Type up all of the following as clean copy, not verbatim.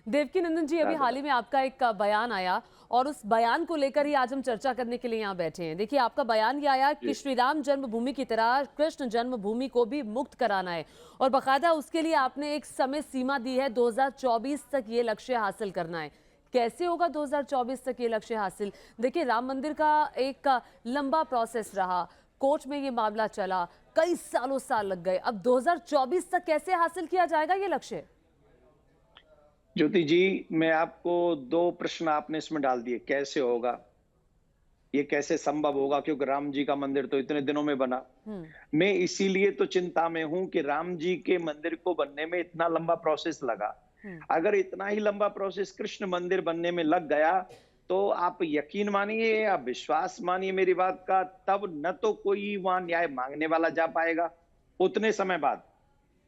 देवकी नंदन जी, अभी हाल ही में आपका एक बयान आया और उस बयान को लेकर ही आज हम चर्चा करने के लिए यहाँ बैठे हैं। देखिए, आपका बयान ये आया कि श्री राम जन्मभूमि की तरह कृष्ण जन्मभूमि को भी मुक्त कराना है और बाकायदा उसके लिए आपने एक समय सीमा दी है, 2024 तक ये लक्ष्य हासिल करना है। कैसे होगा 2024 तक ये लक्ष्य हासिल? देखिए, राम मंदिर का एक लंबा प्रोसेस रहा, कोर्ट में ये मामला चला, कई साल लग गए। अब 2024 तक कैसे हासिल किया जाएगा ये लक्ष्य? ज्योति जी, मैं आपको दो प्रश्न आपने इसमें डाल दिए। कैसे होगा, ये कैसे संभव होगा, क्योंकि राम जी का मंदिर तो इतने दिनों में बना। मैं इसीलिए तो चिंता में हूं कि राम जी के मंदिर को बनने में इतना लंबा प्रोसेस लगा। अगर इतना ही लंबा प्रोसेस कृष्ण मंदिर बनने में लग गया तो आप यकीन मानिए, आप विश्वास मानिए मेरी बात का, तब न तो कोई वहां न्याय मांगने वाला जा पाएगा। उतने समय बाद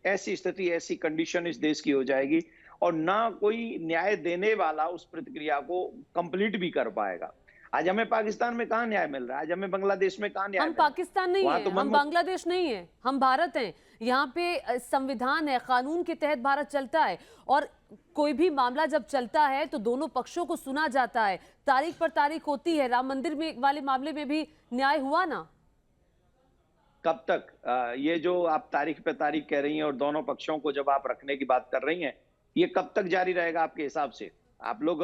ऐसी स्थिति, ऐसी कंडीशन इस देश की हो जाएगी और ना कोई न्याय देने वाला उस प्रतिक्रिया को कंप्लीट भी कर पाएगा। आज हमें पाकिस्तान में कहां न्याय मिल रहा है, आज हमें बांग्लादेश में कहां न्याय हम मिल रहा है? पाकिस्तान नहीं है, तो हम बांग्लादेश नहीं है, हम भारत हैं। यहाँ पे संविधान है, कानून के तहत भारत चलता है और कोई भी मामला जब चलता है तो दोनों पक्षों को सुना जाता है, तारीख पर तारीख होती है। राम मंदिर में वाले मामले में भी न्याय हुआ ना? कब तक? ये जो आप तारीख पे तारीख कह रही हैं और दोनों पक्षों को जब आप रखने की बात कर रही हैं, ये कब तक जारी रहेगा आपके हिसाब से? आप लोग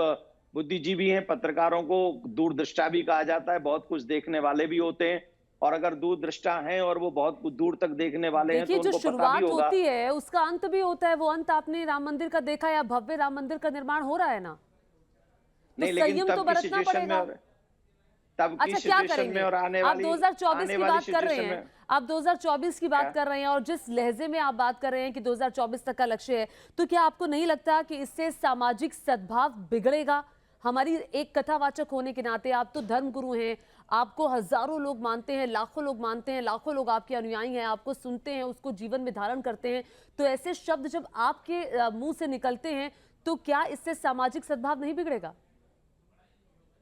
बुद्धिजीवी हैं, पत्रकारों को दूरदृष्टा भी कहा जाता है, बहुत कुछ देखने वाले भी होते हैं और अगर दूरदृष्टा हैं और वो बहुत कुछ दूर तक देखने वाले हैं तो जो उनको पता शुरुआत भी होगा। होती है उसका अंत भी होता है। वो अंत आपने राम मंदिर का देखा या भव्य राम मंदिर का निर्माण हो रहा है ना? तो नहीं, लेकिन संयम तो तब की बरतना सिचुएशन में पड़ेगा। और तब की अच्छा, क्या सिचुएशन में करेंगे और आने आप? वाली 2024 की बात कर रहे सिचुएशन हैं, में आप 2024 की बात क्या? कर रहे हैं और जिस लहजे में आप बात कर रहे हैं कि 2024 तक का लक्ष्य है, तो क्या आपको नहीं लगता कि इससे सामाजिक सद्भाव बिगड़ेगा? हमारी एक कथावाचक होने के नाते आप तो धर्मगुरु हैं, आपको हजारों लोग मानते हैं, लाखों लोग मानते हैं, लाखों लोग आपके अनुयायी हैं, आपको सुनते हैं, उसको जीवन में धारण करते हैं। तो ऐसे शब्द जब आपके मुंह से निकलते हैं तो क्या इससे सामाजिक सद्भाव नहीं बिगड़ेगा?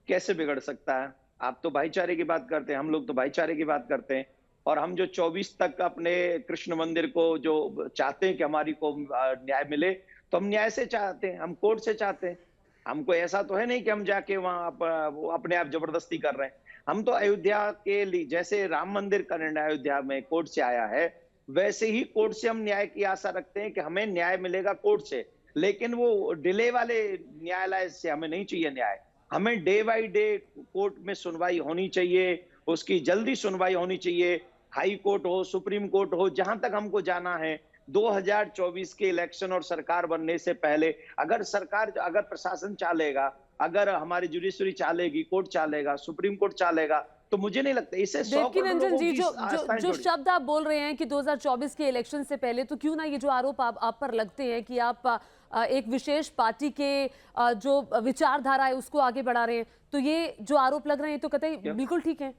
कैसे बिगड़ सकता है? आप तो भाईचारे की बात करते हैं, हम लोग तो भाईचारे की बात करते हैं और हम जो 24 तक अपने कृष्ण मंदिर को जो चाहते हैं कि हमारी को न्याय मिले, तो हम न्याय से चाहते हैं, हम कोर्ट से चाहते हैं। हमको ऐसा तो है नहीं कि हम जाके वहां वो अपने आप जबरदस्ती कर रहे हैं। हम तो अयोध्या के लिए, जैसे राम मंदिर का निर्णय अयोध्या में कोर्ट से आया है, वैसे ही कोर्ट से हम न्याय की आशा रखते हैं कि हमें न्याय मिलेगा कोर्ट से, लेकिन वो डिले वाले न्यायालय से हमें नहीं चाहिए न्याय। हमें डे बाय डे कोर्ट में सुनवाई होनी चाहिए, उसकी जल्दी सुनवाई होनी चाहिए। हाई कोर्ट हो, सुप्रीम कोर्ट हो, जहां तक हमको जाना है 2024 के इलेक्शन और सरकार बनने से पहले अगर प्रशासन चालेगा, अगर हमारी जुडिशरी चालेगी, कोर्ट चालेगा, सुप्रीम कोर्ट चालेगा, तो मुझे नहीं लगता इससे 100 देवकी करोड़ नंदन लोगों जी, की आस्थाएं जो जुड़ी। शब्द आप बोल रहे हैं कि 2024 के इलेक्शन से पहले, तो क्यों ना ये जो आरोप आप पर लगते हैं कि आप एक विशेष पार्टी के जो विचारधारा है उसको आगे बढ़ा रहे हैं, तो ये जो आरोप लग रहे हैं तो कतई बिल्कुल ठीक है।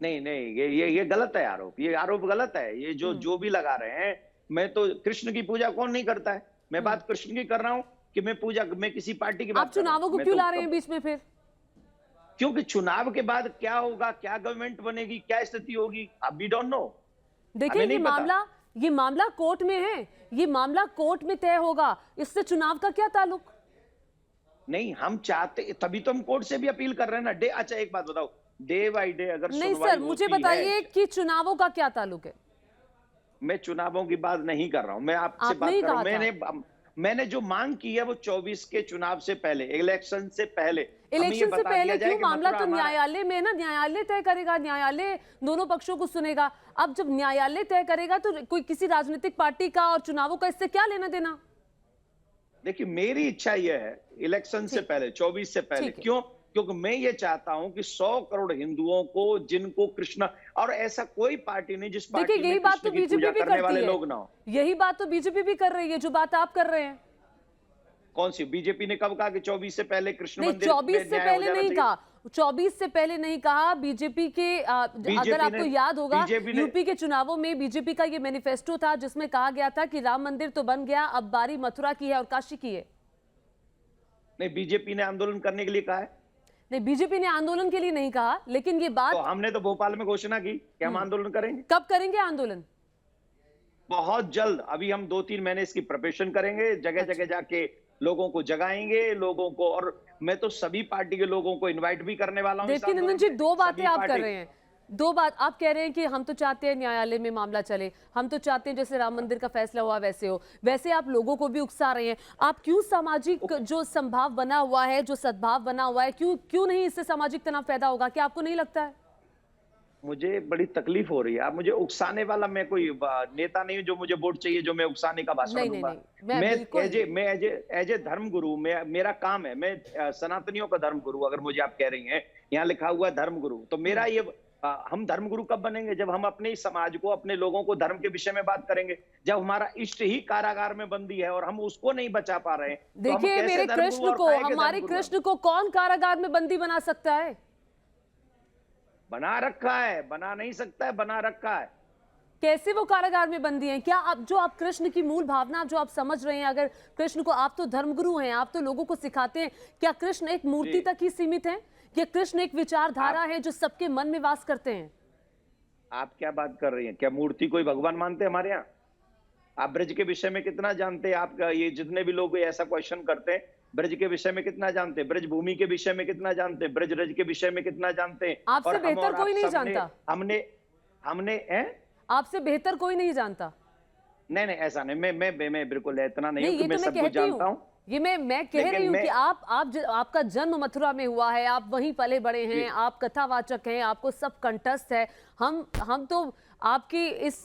नहीं नहीं, ये गलत है आरोप, ये आरोप गलत है। ये जो जो भी लगा रहे हैं, मैं तो कृष्ण की पूजा कौन नहीं करता है? मैं बात कृष्ण की कर रहा हूं कि मैं किसी पार्टी की आप बात कर रहा हूं? चुनावों को मैं क्यों तो ला रहे हैं बीच में फिर? क्योंकि चुनाव के बाद क्या होगा, क्या गवर्नमेंट बनेगी, क्या स्थिति होगी, अब वी डोंट नो। देखिए, हमें नहीं पता। ये मामला कोर्ट में है, ये मामला कोर्ट में तय होगा, इससे चुनाव का क्या ताल्लुक? नहीं, हम चाहते तभी तो हम कोर्ट से भी अपील कर रहे हैं ना। अच्छा एक बात बताओ, डे बाय डे अगर नहीं सुनवाई सर, मुझे होती है, बताइए कि चुनावों का क्या ताल्लुक है? मैं चुनावों की बात नहीं कर रहा हूं, मैं आपसे आपने बात ही कर रहा कहा हूं। था। मैंने जो मांग की है वो 24 के चुनाव से पहले, इलेक्शन से पहले हमें ये इलेक्शन से बता पहले दिया जाए क्यों? कि मामला मथुरा तो हमारा। न्यायालय में है ना, न्यायालय तय करेगा, न्यायालय दोनों पक्षों को सुनेगा। अब जब न्यायालय तय करेगा तो कोई किसी राजनीतिक पार्टी का और चुनावों का इससे क्या लेना देना? देखिए, मेरी इच्छा यह है इलेक्शन से पहले, 24 से पहले। क्यों? क्योंकि मैं ये चाहता हूं कि 100 करोड़ हिंदुओं को, जिनको कृष्ण, और ऐसा कोई पार्टी नहीं जिस पार्टी देखिए, यही में बात कृष्ण तो की बीजेपी पूजा भी करने वाले करती है, लोग ना हो। यही बात तो बीजेपी भी कर रही है जो बात आप कर रहे हैं। कौन सी बीजेपी ने कब कहा कि 24 से पहले कृष्ण नहीं, मंदिर 24 में से न्याय हो पहले जाना नहीं चाहिए? कहा, 24 से पहले नहीं कहा। बीजेपी के अगर आपको याद होगा, यूपी के चुनावों में बीजेपी का ये मैनिफेस्टो था जिसमें कहा गया था कि राम मंदिर तो बन गया, अब बारी मथुरा की है और काशी की है। नहीं, बीजेपी ने आंदोलन करने के लिए कहा है। नहीं, बीजेपी ने आंदोलन के लिए नहीं कहा, लेकिन ये बात तो हमने तो भोपाल में घोषणा की कि हम आंदोलन करेंगे। कब करेंगे आंदोलन? बहुत जल्द, अभी हम 2-3 महीने इसकी प्रिपरेशन करेंगे, जगह जगह जाके लोगों को जगाएंगे, लोगों को। और मैं तो सभी पार्टी के लोगों को इनवाइट भी करने वाला हूँ इस देखिए नंदन आंदोलन जी, में। दो बातें सभी आप कर पार्टी। रहे हैं। दो बात आप कह रहे हैं कि हम तो चाहते हैं न्यायालय में मामला चले, हम तो चाहते हैं जैसे राम मंदिर का फैसला हुआ वैसे हो, वैसे आप लोगों को भी उकसा रहे हैं। आप क्यों सामाजिक जो संभाव बना हुआ है, जो सद्भाव बना हुआ है, क्यों क्यों नहीं इससे सामाजिक तनाव पैदा होगा? क्या आपको नहीं लगता है? मुझे बड़ी तकलीफ हो रही है। आप मुझे उकसाने वाला, मैं कोई नेता नहीं हूं जो मुझे वोट चाहिए जो मैं उकसाने का भाषण नहीं नहीं दूंगा। नहीं, मैं बिल्कुल मैं एज ए धर्म गुरु, मेरा काम है, मैं सनातनियों का धर्म गुरु, अगर मुझे आप कह रही हैं यहाँ लिखा हुआ है धर्म गुरु, तो मेरा ये हम धर्म गुरु कब बनेंगे? जब हम अपने ही समाज को, अपने लोगों को धर्म के विषय में बात करेंगे। जब हमारा इष्ट ही कारागार में बंदी है और हम उसको नहीं बचा पा रहे हैं, तो हम देखिए कैसे मेरे धर्म गुरु कृष्ण और को, काहे के हमारे धर्म गुरु हैं? कृष्ण को कौन कारागार में बंदी बना सकता है? बना रखा है, बना नहीं सकता है, बना रखा है। कैसे वो कारागार में बंदी हैं? क्या आप जो आप कृष्ण की मूल भावना जो आप समझ रहे हैं, अगर कृष्ण को, आप तो धर्मगुरु हैं, आप तो लोगों को सिखाते हैं, क्या कृष्ण एक मूर्ति जी। तक ही सीमित है? क्या कृष्ण एक विचारधारा है जो सबके मन में वास करते हैं? आप क्या बात कर रही हैं? क्या मूर्ति कोई भगवान मानते हैं हमारे यहाँ? आप ब्रज के विषय में कितना जानते हैं? आप ये जितने भी लोग ऐसा क्वेश्चन करते हैं, ब्रज के विषय में कितना जानते हैं? ब्रज भूमि के विषय में कितना जानते हैं? ब्रज रज के विषय में कितना जानते हैं? आपसे और हम बेहतर और आप कोई नहीं सबने जानता। हमने हमने आपसे बेहतर कोई नहीं जानता। नहीं नहीं, ऐसा नहीं। मैं बिल्कुल इतना नहीं हूं नहीं, कि ये मैं तो मैं सब कुछ कहती जानता हूँ, हूं। ये मैं कह लेकिन रही हूँ मैं कि आपका जन्म मथुरा में हुआ है, आप वहीं पले बड़े हैं, जी, आप कथावाचक हैं, आपको सब कंठस्थ है। हम तो आपकी इस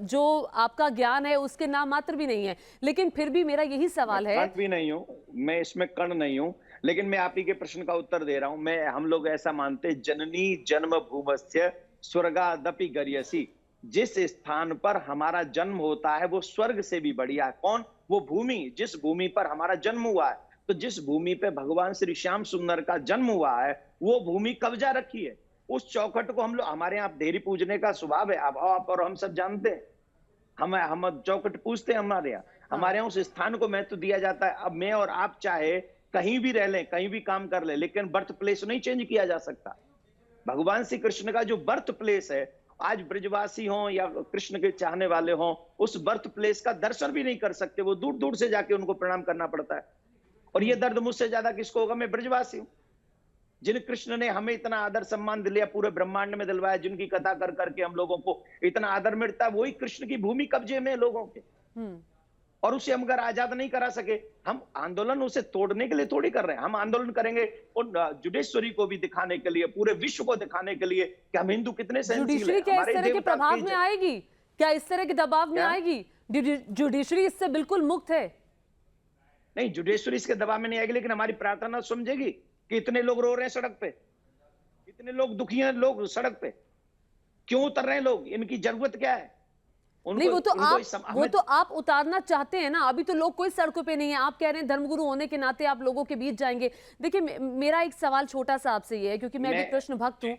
जो आपका ज्ञान है उसके नाम मात्र भी नहीं है, लेकिन फिर भी मेरा यही मैं सवाल है। कर्ण भी नहीं हूं, मैं इसमें कर्ण नहीं हूं, लेकिन मैं आप ही के प्रश्न का उत्तर दे रहा हूं। हम लोग ऐसा मानते, जननी जन्म भूमस्य स्वर्गादपि गर्यसी। जिस स्थान पर हमारा जन्म होता है वो स्वर्ग से भी बढ़िया है। कौन? वो भूमि, जिस भूमि पर हमारा जन्म हुआ है। तो जिस भूमि पे भगवान श्री श्याम सुंदर का जन्म हुआ है, वो भूमि कब्जा रखी है। उस चौखट को हम लोग, हमारे यहाँ ढेरी पूजने का स्वभाव है, अब आप और हम सब जानते हैं। हम चौखट पूजते हैं हमारे यहाँ। हाँ, हमारे यहाँ उस स्थान को महत्व दिया जाता है। अब मैं और आप चाहे कहीं भी रह लें, कहीं भी काम कर लें, लेकिन बर्थ प्लेस नहीं चेंज किया जा सकता। भगवान श्री कृष्ण का जो बर्थ प्लेस है, आज ब्रजवासी हों या कृष्ण के चाहने वाले हों, उस बर्थ प्लेस का दर्शन भी नहीं कर सकते। वो दूर दूर से जाके उनको प्रणाम करना पड़ता है। और ये दर्द मुझसे ज्यादा किसको होगा? मैं ब्रजवासी हूं, जिन कृष्ण ने हमें इतना आदर सम्मान दिलाया, पूरे ब्रह्मांड में दिलवाया, जिनकी कथा कर करके हम लोगों को इतना आदर मिलता है, वही कृष्ण की भूमि कब्जे में है लोगों के। हम्म, और उसे हम अगर आजाद नहीं करा सके, हम आंदोलन उसे तोड़ने के लिए थोड़ी कर रहे हैं। हम आंदोलन करेंगे उन जुडिशरी को भी दिखाने के लिए, पूरे विश्व को दिखाने के लिए कि हम हिंदू कितने सहनशील जुडिशरी हैं। क्या इस हमारे तरह के देवता प्रभाव की में आएगी? क्या इस तरह के दबाव में क्या? आएगी? जुडिशरी इससे बिल्कुल मुक्त है। नहीं, जुडिशरी इसके दबाव में नहीं आएगी, लेकिन हमारी प्रार्थना समझेगी कि इतने लोग रो रहे हैं सड़क पे, इतने लोग दुखी हैं, लोग सड़क पे क्यों उतर रहे हैं? लोग, इनकी जरूरत क्या है? नहीं, वो हमें तो आप उतारना चाहते हैं ना। अभी तो लोग कोई सड़कों पे नहीं है, आप कह रहे हैं धर्मगुरु होने के नाते आप लोगों के बीच जाएंगे। देखिए मेरा एक सवाल छोटा सा आपसे ये है, क्योंकि मैं भी कृष्ण भक्त हूँ।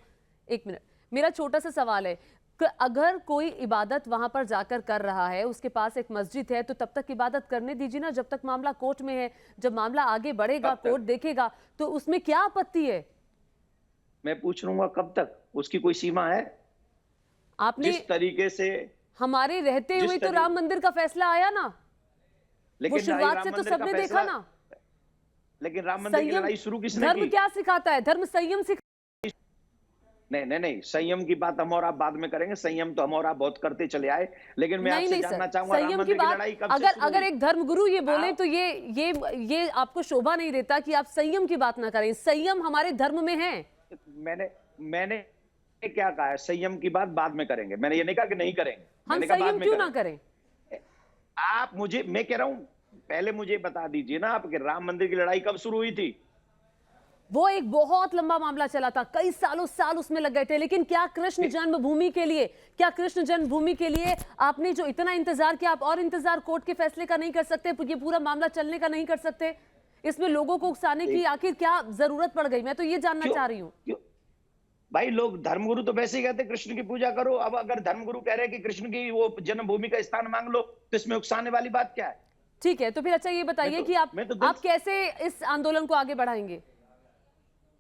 एक मिनट, मेरा छोटा सा सवाल है कि अगर कोई इबादत वहां पर जाकर कर रहा है, उसके पास एक मस्जिद है, तो तब तक इबादत करने दीजिए ना, जब तक मामला कोर्ट में है। जब मामला आगे बढ़ेगा, कोर्ट देखेगा, तो उसमें क्या आपत्ति है? मैं पूछ लूंगा कब तक, उसकी कोई सीमा है? आपने जिस तरीके से, हमारे रहते जिस हुए तो तरीके राम मंदिर का फैसला आया ना, वो लेकिन शुरुआत राम से तो मंदिर का सबने फैसला, देखा ना। लेकिन राम मंदिर की संयम, लड़ाई शुरू किसने धर्म की? क्या सिखाता है? धर्म संयम सिखाता नहीं नहीं नहीं, संयम की बात हम और आप बाद में करेंगे। संयम तो हम और आप बहुत करते चले आए, लेकिन मैं नहीं आपसे नहीं जानना सर, चाहूंगा, राम संयम की मंदिर की बात, लड़ाई कब से अगर शुरू अगर हुई? एक धर्मगुरु ये बोले आप तो ये आपको शोभा नहीं देता कि आप संयम की बात ना करें। संयम हमारे धर्म में है। मैंने मैंने क्या कहा है? संयम की बात बाद में करेंगे। मैंने ये नहीं कहा कि नहीं करेंगे, हम मैंने कहा बाद संयम में क्यों ना करेंगे। करें? आप मुझे, मैं कह रहा हूं, पहले मुझे बता दीजिए ना आप कि राम मंदिर की लड़ाई कब शुरू हुई थी? वो एक बहुत लंबा मामला चला था, कई साल उसमें लग गए थे। लेकिन क्या कृष्ण जन्मभूमि के लिए, क्या कृष्ण जन्मभूमि के लिए आपने जो इतना इंतजार किया, आप और इंतजार कोर्ट के फैसले का नहीं कर सकते? ये पूरा मामला चलने का नहीं कर सकते? इसमें लोगों को उकसाने की आखिर क्या जरूरत पड़ गई? मैं तो ये जानना चाह रही हूँ। क्यों? भाई, लोग धर्मगुरु तो वैसे ही कहते हैं कृष्ण की पूजा करो। अब अगर धर्मगुरु कह रहे हैं कि कृष्ण की वो जन्मभूमि का स्थान मांग लो, तो इसमें उकसाने वाली बात क्या है? ठीक है, तो फिर अच्छा ये बताइए कि आप कैसे इस आंदोलन को आगे बढ़ाएंगे?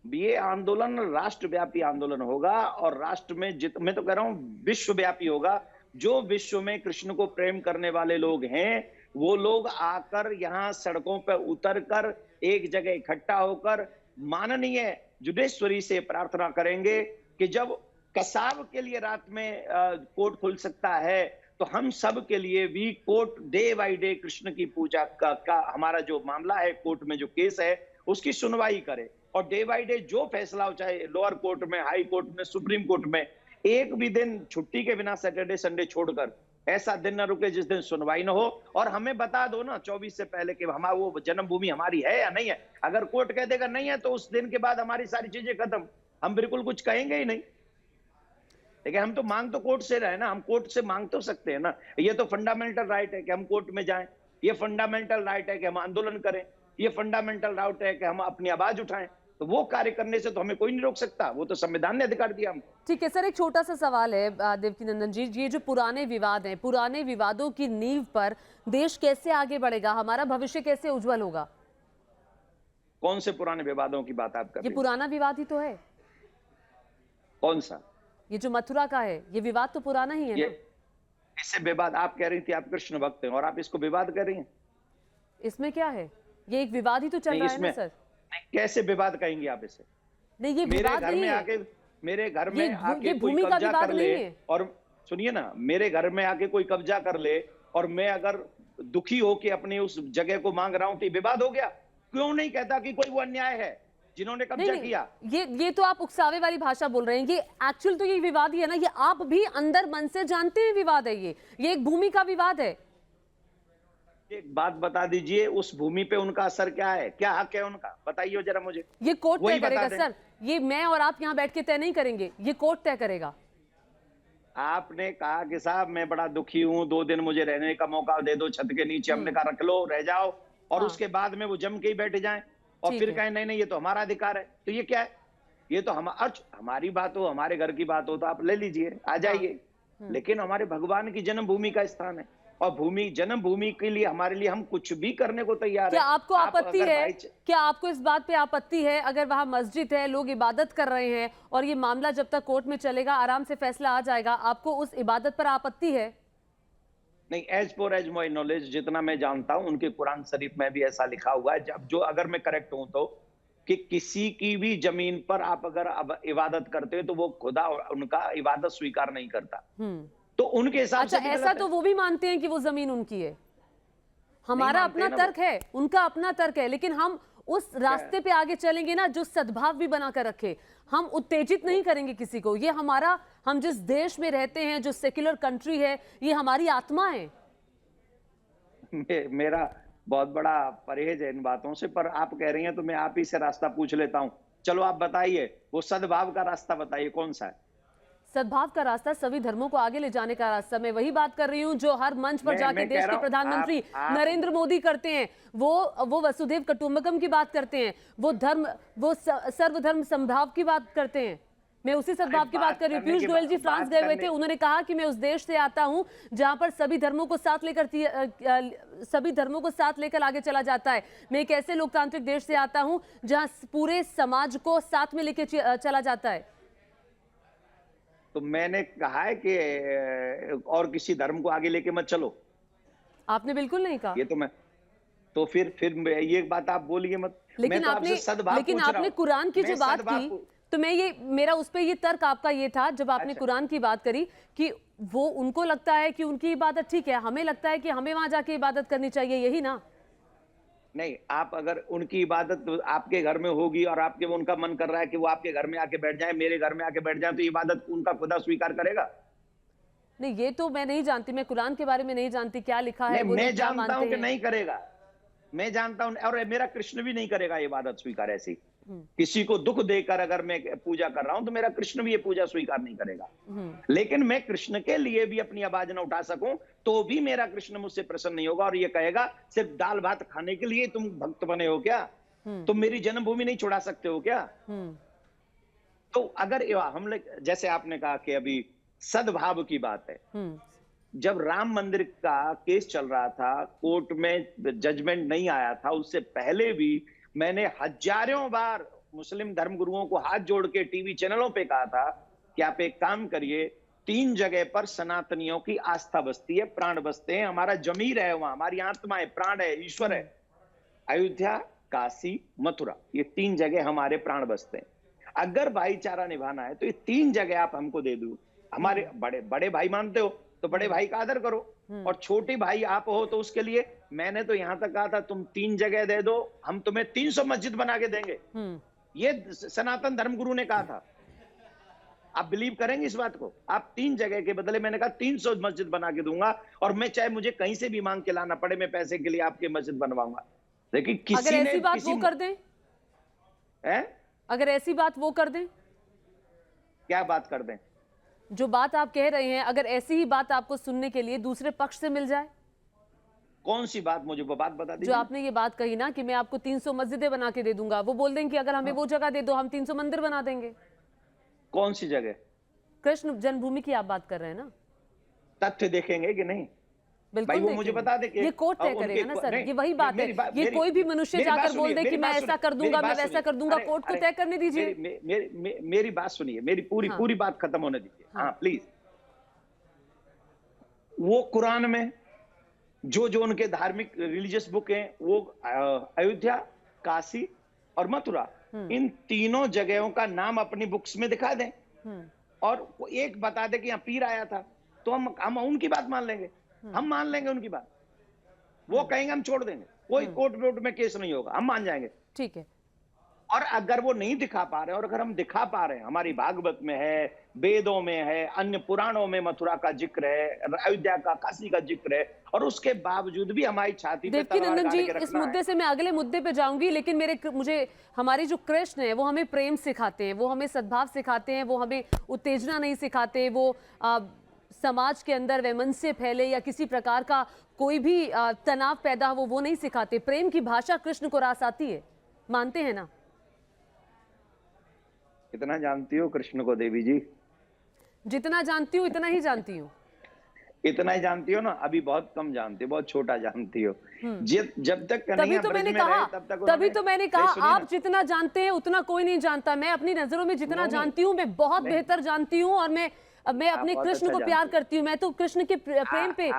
ये आंदोलन राष्ट्रव्यापी आंदोलन होगा, और राष्ट्र में मैं तो कह रहा हूं विश्वव्यापी होगा। जो विश्व में कृष्ण को प्रेम करने वाले लोग हैं, वो लोग आकर यहाँ सड़कों पर उतरकर एक जगह इकट्ठा होकर माननीय जुडिशरी से प्रार्थना करेंगे कि जब कसाब के लिए रात में कोर्ट खुल सकता है, तो हम सब के लिए भी court day by day Krishna की पूजा का हमारा जो मामला है, कोर्ट में जो केस है, उसकी सुनवाई करे और डे बाय डे जो फैसला हो, चाहे लोअर कोर्ट में, हाई कोर्ट में, सुप्रीम कोर्ट में, एक भी दिन छुट्टी के बिना सैटरडे संडे छोड़कर ऐसा दिन न रुके जिस दिन सुनवाई न हो। और हमें बता दो ना 24 से पहले कि हमारा वो जन्मभूमि हमारी है या नहीं है। अगर कोर्ट कह देगा नहीं है, तो उस दिन के बाद हमारी सारी चीजें खत्म, हम बिल्कुल कुछ कहेंगे ही नहीं। लेकिन हम तो मांग तो कोर्ट से रहे ना, हम कोर्ट से मांग तो सकते हैं ना। ये तो फंडामेंटल राइट है कि हम कोर्ट में जाएं, ये फंडामेंटल राइट है कि हम आंदोलन करें, ये फंडामेंटल राइट है कि हम अपनी आवाज उठाएं। तो वो कार्य करने से तो हमें कोई नहीं रोक सकता, वो तो संविधान ने अधिकार दिया हमको। ठीक है सर, एक छोटा सा सवाल है देवकीनंदन जी, ये जो पुराने विवाद हैं, पुराने विवादों की नींव पर देश कैसे आगे बढ़ेगा, हमारा भविष्य कैसे उज्जवल होगा? कौन से पुराने विवादों की बात आप कर रही ये हैं? पुराना विवाद ही तो है। कौन सा? ये जो मथुरा का है, ये विवाद तो पुराना ही है ये ना? इससे विवाद, आप कह रही थी आप कृष्ण भक्त हैं और आप इसको विवाद कर रही हैं। इसमें क्या है? ये एक विवाद ही तो चल नहीं, रहा है ना इसमें सर। नहीं, कैसे विवाद कहेंगे आप इसे? नहीं, ये मेरे विवाद घर नहीं में है। आके, मेरे घर में ये आके कोई भूमि का कब्जा विवाद कर नहीं ले, है। और सुनिए ना, मेरे घर में आके कोई कब्जा कर ले और मैं अगर दुखी हो के अपनी उस जगह को मांग रहा हूं, तो ये विवाद हो गया। क्यों नहीं कहता कि कोई वो अन्याय है जिन्होंने कब्जा नहीं, किया? ये तो आप उकसावे वाली भाषा बोल रहे हैं। ये एक्चुअल तो ये विवाद ही है ना, ये आप भी अंदर मन से जानते हैं विवाद है ये एक भूमि का विवाद है। एक बात बता दीजिए, उस भूमि पे उनका असर क्या है, क्या हक है उनका, बताइए जरा मुझे। ये कोर्ट वही तय बता करेगा दें। सर, ये मैं और आप यहाँ बैठ के तय नहीं करेंगे, ये कोर्ट तय करेगा। आपने कहा कि साहब मैं बड़ा दुखी हूं, 2 दिन मुझे रहने का मौका दे दो छत के नीचे। हमने कहा रख लो, रह जाओ, और हाँ। उसके बाद में वो जम के ही बैठ जाएं और ठीक फिर है। कहें नहीं नहीं ये तो हमारा अधिकार है। तो ये क्या है? ये तो हमारी बात हो, हमारे घर की बात हो तो आप ले लीजिए, आ जाइए। लेकिन हमारे भगवान की जन्मभूमि का स्थान है और जन्मभूमि के लिए हमारे लिए हम कुछ भी करने को तैयार क्या है। आपको आपत्ति अगर है, क्या आपको इस बात पे आपत्ति है अगर वहां मस्जिद है, लोग इबादत कर रहे हैं और ये मामला जब तक कोर्ट में चलेगा आराम से फैसला आ जाएगा, आपको उस इबादत पर आपत्ति है? नहीं, एज माई नॉलेज, जितना मैं जानता हूं उनके कुरान शरीफ में भी ऐसा लिखा हुआ है, जब जो अगर मैं करेक्ट हूं तो, कि किसी की भी जमीन पर आप अगर इबादत करते हो तो वो खुदा उनका इबादत स्वीकार नहीं करता। तो उनके हिसाब अच्छा, से भी ऐसा गलत तो है। वो भी मानते हैं कि वो जमीन उनकी है। हमारा मानते अपना हैं ना तर्क है, उनका अपना तर्क है, लेकिन हम उस रास्ते पे आगे चलेंगे ना जो सद्भाव भी बनाकर रखे। हम उत्तेजित नहीं करेंगे किसी को। ये हमारा, हम जिस देश में रहते हैं, जो सेक्युलर कंट्री है, ये हमारी आत्मा है। मेरा बहुत बड़ा परहेज है इन बातों से, पर आप कह रही हैं तो मैं आप ही से रास्ता पूछ लेता हूं। चलो आप बताइए, वो सद्भाव का रास्ता बताइए कौन सा है? सद्भाव का रास्ता, सभी धर्मों को आगे ले जाने का रास्ता। मैं वही बात कर रही हूँ जो हर मंच पर जाके मैं कह देश रहा के हूं, प्रधानमंत्री आप नरेंद्र मोदी करते हैं। वो वसुधैव कुटुंबकम की बात करते हैं, वो सर्वधर्म समभाव की बात करते हैं। मैं उसी सद्भाव की बात कर रही हूँ। पीयूष गोयल जी फ्रांस गए हुए थे, उन्होंने कहा कि मैं उस देश से आता हूं जहां पर सभी धर्मों को साथ लेकर आगे चला जाता है। मैं एक ऐसे लोकतांत्रिक देश से आता हूं जहां पूरे समाज को साथ में लेके चला जाता है। तो मैंने कहा है कि और किसी धर्म को आगे लेके मत चलो, आपने बिल्कुल नहीं कहा। ये तो मैं, तो फिर ये बात आप बोलिए मत। लेकिन मैं तो आपने, आपसे सद्भाव लेकिन पूछ रहा आपने हूं। कुरान की मैं जो बात सद्भाव की, तो मैं ये, मेरा उस पे ये तर्क आपका ये था जब आपने अच्छा। कुरान की बात करी कि वो, उनको लगता है कि उनकी इबादत ठीक है, हमें लगता है कि हमें वहां जाके इबादत करनी चाहिए, यही ना? नहीं, आप अगर उनकी इबादत आपके घर में होगी और आपके उनका मन कर रहा है कि वो आपके घर में आके बैठ जाए, मेरे घर में आके बैठ जाए, तो इबादत उनका खुदा स्वीकार करेगा? नहीं, ये तो मैं नहीं जानती, मैं कुरान के बारे में नहीं जानती क्या लिखा है, वो मैं लोग क्या जानता मानते हूं कि हैं। नहीं करेगा, मैं जानता हूं, और मेरा कृष्ण भी नहीं करेगा इबादत स्वीकार ऐसी। किसी को दुख देकर अगर मैं पूजा कर रहा हूं तो मेरा कृष्ण भी ये पूजा स्वीकार नहीं करेगा। लेकिन मैं कृष्ण के लिए भी अपनी आवाज न उठा सकूं तो भी मेरा कृष्ण मुझसे प्रसन्न नहीं होगा और ये कहेगा सिर्फ दाल भात खाने के लिए तुम भक्त बने हो क्या? तुम मेरी जन्मभूमि नहीं छुड़ा सकते हो क्या? तो अगर हम लोग, जैसे आपने कहा कि अभी सद्भाव की बात है, जब राम मंदिर का केस चल रहा था, कोर्ट में जजमेंट नहीं आया था, उससे पहले भी मैंने हजारों बार मुस्लिम धर्मगुरुओं को हाथ जोड़ के टीवी चैनलों पे कहा था कि आप एक काम करिए, 3 जगह पर सनातनियों की आस्था बसती है, प्राण बसते हैं, हमारा जमीर है वहां, हमारी आत्मा है, प्राण है, ईश्वर है। अयोध्या, काशी, मथुरा, ये 3 जगह हमारे प्राण बसते हैं। अगर भाईचारा निभाना है तो ये 3 जगह आप हमको दे दो। हमारे बड़े बड़े भाई मानते हो तो बड़े भाई का आदर करो, और छोटे भाई आप हो तो उसके लिए मैंने तो यहां तक कहा था तुम 3 जगह दे दो, हम तुम्हें 300 मस्जिद बना के देंगे। ये सनातन धर्मगुरु ने कहा था। आप बिलीव करेंगे इस बात को? आप 3 जगह के बदले मैंने कहा 300 मस्जिद बना के दूंगा, और मैं चाहे मुझे कहीं से भी मांग के लाना पड़े, मैं पैसे के लिए आपके मस्जिद बनवाऊंगा। लेकिन किसी अगर ने ऐसी बात वो कर दें, अगर ऐसी बात वो कर दें, क्या बात कर दें? जो बात आप कह रहे हैं, अगर ऐसी ही बात आपको सुनने के लिए दूसरे पक्ष से मिल जाए? कौन सी बात? मुझे वो बात बता दीजिए। जो आपने ये बात कही ना कि मैं आपको 300 मस्जिदें बना के दे दूंगा, वो बोल देंगे कि अगर हमें वो जगह दे दो हम 300 मंदिर बना देंगे। कौन सी जगह? कृष्ण जन्मभूमि की आप बात कर रहे हैं ना? तथ्य देखेंगे कि नहीं? बिल्कुल भाई वो मुझे बता दे कि ये कोर्ट तय करेगा ना सर, ये वही बात है। ये कोई भी मनुष्य जाकर बोल दे कि मैं ऐसा कर दूंगा, मैं वैसा कर दूंगा, कोर्ट को तय करने दीजिए। मेरी बात सुनिए, मेरी पूरी बात खत्म होने दीजिए। हाँ प्लीज। वो कुरान में जो उनके धार्मिक रिलीजियस बुक हैं, वो अयोध्या, काशी और मथुरा, इन तीनों जगहों का नाम अपनी बुक्स में दिखा दें, और एक बता दे कि यहाँ पीर आया था, तो हम उनकी बात मान लेंगे, हम मान लेंगे उनकी बात। वो कहेंगे हम छोड़ देंगे, कोई कोर्ट वोट में केस नहीं होगा, हम मान जाएंगे। ठीक है। और अगर वो नहीं दिखा पा रहे हैं, और अगर हम दिखा पा रहे हैं, हमारी भागवत में है, वेदों में है, अन्य पुराणों में मथुरा का जिक्र है, अयोध्या का, काशी का जिक्र है, और उसके बावजूद भी हमारी छाती पे तलवार देवकीनंदन जी, गाड़ के इस रखना मुद्दे है। से मैं अगले मुद्दे पे जाऊंगी, लेकिन मुझे हमारे जो कृष्ण है वो हमें प्रेम सिखाते हैं, वो हमें सद्भाव सिखाते हैं, वो हमें उत्तेजना नहीं सिखाते, वो समाज के अंदर वैमनस्य फैले या किसी प्रकार का कोई भी तनाव पैदा हो, वो नहीं सिखाते। प्रेम की भाषा कृष्ण को रास आती है, मानते हैं ना? कितना जानती हो कृष्ण को देवी जी? जितना जानती हूँ इतना ही जानती हूँ। इतना ही जानती हो ना? अभी बहुत कम जानती हो, बहुत छोटा जानती हो। जब तक तभी तो मैंने कहा आप जितना जानते हैं उतना कोई नहीं जानता। मैं अपनी नजरों में जितना जानती हूँ मैं बहुत बेहतर जानती हूँ, और मैं अपने कृष्ण को प्यार करती हूँ। मैं तो कृष्ण के प्रेम पे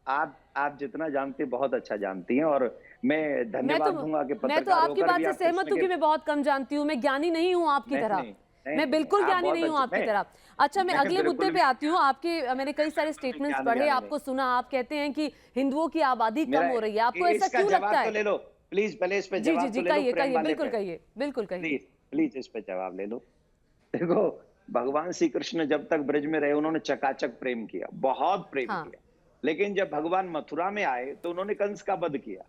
आप जितना जानते बहुत अच्छा जानती हैं, और मैं धन्यवाद दूंगा कि मैं तो आपकी बात से सहमत हूँ कि मैं बहुत कम जानती हूँ। मैं ज्ञानी नहीं हूँ आपकी तरह, मैं बिल्कुल ज्ञानी नहीं हूँ आपकी तरह। अच्छा, मैं अगले मुद्दे पे आती हूँ। मैंने कई सारे स्टेटमेंट्स पढ़े, आपको सुना, आप कहते हैं कि हिंदुओं की आबादी कम हो रही है। आपको ऐसा क्यों लगता है? ले लो प्लीज, पहले इस पे जवाब जी, कहिए, बिल्कुल कहिए, प्लीज इस पे जवाब ले लो। देखो, भगवान श्री कृष्ण जब तक ब्रज में रहे उन्होंने चकाचक प्रेम किया, बहुत प्रेम किया, लेकिन जब भगवान मथुरा में आए तो उन्होंने कंस का वध किया,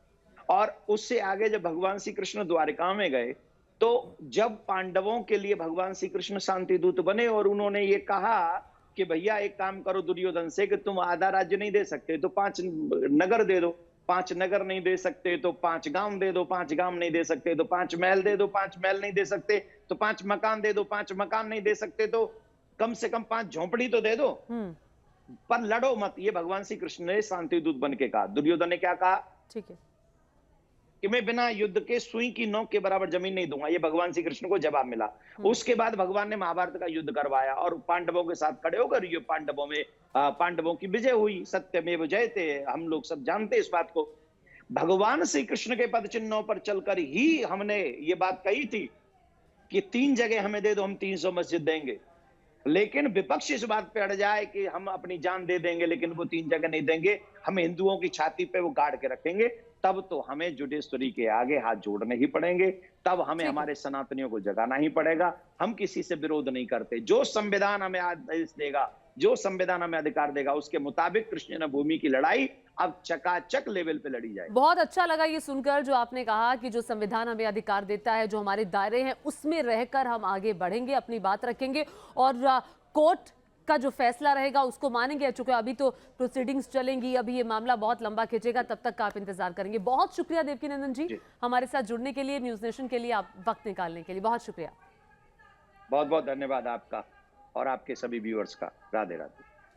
और उससे आगे जब भगवान श्री कृष्ण द्वारिका में गए तो जब पांडवों के लिए भगवान श्री कृष्ण शांति दूत बने, और उन्होंने ये कहा कि भैया एक काम करो दुर्योधन से कि तुम आधा राज्य नहीं दे सकते तो 5 नगर दे दो, 5 नगर नहीं दे सकते तो 5 गांव दे दो, 5 गांव नहीं दे सकते तो 5 महल दे दो, 5 महल नहीं दे सकते तो 5 मकान दे दो, 5 मकान नहीं दे सकते तो कम से कम 5 झोंपड़ी तो दे दो, पर लड़ो मत। ये भगवान श्री कृष्ण ने शांति दूत बन के कहा। दुर्योधन ने क्या कहा? ठीक है, कि मैं बिना युद्ध के सुई की नोक के बराबर जमीन नहीं दूंगा। ये भगवान श्री कृष्ण को जवाब मिला। उसके बाद भगवान ने महाभारत का युद्ध करवाया, और पांडवों के साथ खड़े होकर ये पांडवों की विजय हुई। सत्यमेव जयते, हम लोग सब जानते इस बात को। भगवान श्री कृष्ण के पद चिन्हों पर चलकर ही हमने ये बात कही थी कि 3 जगह हमें दे दो, हम 300 मस्जिद देंगे। लेकिन विपक्ष इस बात पे अड़ जाए कि हम अपनी जान दे देंगे लेकिन वो 3 जगह नहीं देंगे, हम हिंदुओं की छाती पे वो गाड़ के रखेंगे, तब तो हमें जुडिशरी के आगे हाथ जोड़ने ही पड़ेंगे, तब हमें हमारे सनातनियों को जगाना ही पड़ेगा। हम किसी से विरोध नहीं करते। जो संविधान हमें आदेश देगा, जो संविधान हमें अधिकार देगा, उसके मुताबिक कृष्ण भूमि की लड़ाई अब चकाचक लेवल पे लड़ी जाएगी। बहुत अच्छा लगा ये सुनकर जो आपने कहा कि जो संविधान हमें अधिकार देता है, जो हमारे दायरे हैं उसमें रहकर हम आगे बढ़ेंगे, अपनी बात रखेंगे, और कोर्ट का जो फैसला रहेगा उसको मानेंगे। चूंकि अभी तो प्रोसीडिंग्स चलेंगी, अभी ये मामला बहुत लंबा खींचेगा, तब तक का आप इंतजार करेंगे। बहुत शुक्रिया देवकीनंदन जी, हमारे साथ जुड़ने के लिए, न्यूज नेशन के लिए आप वक्त निकालने के लिए बहुत शुक्रिया। बहुत बहुत धन्यवाद आपका और आपके सभी व्यूअर्स का। राधे राधे।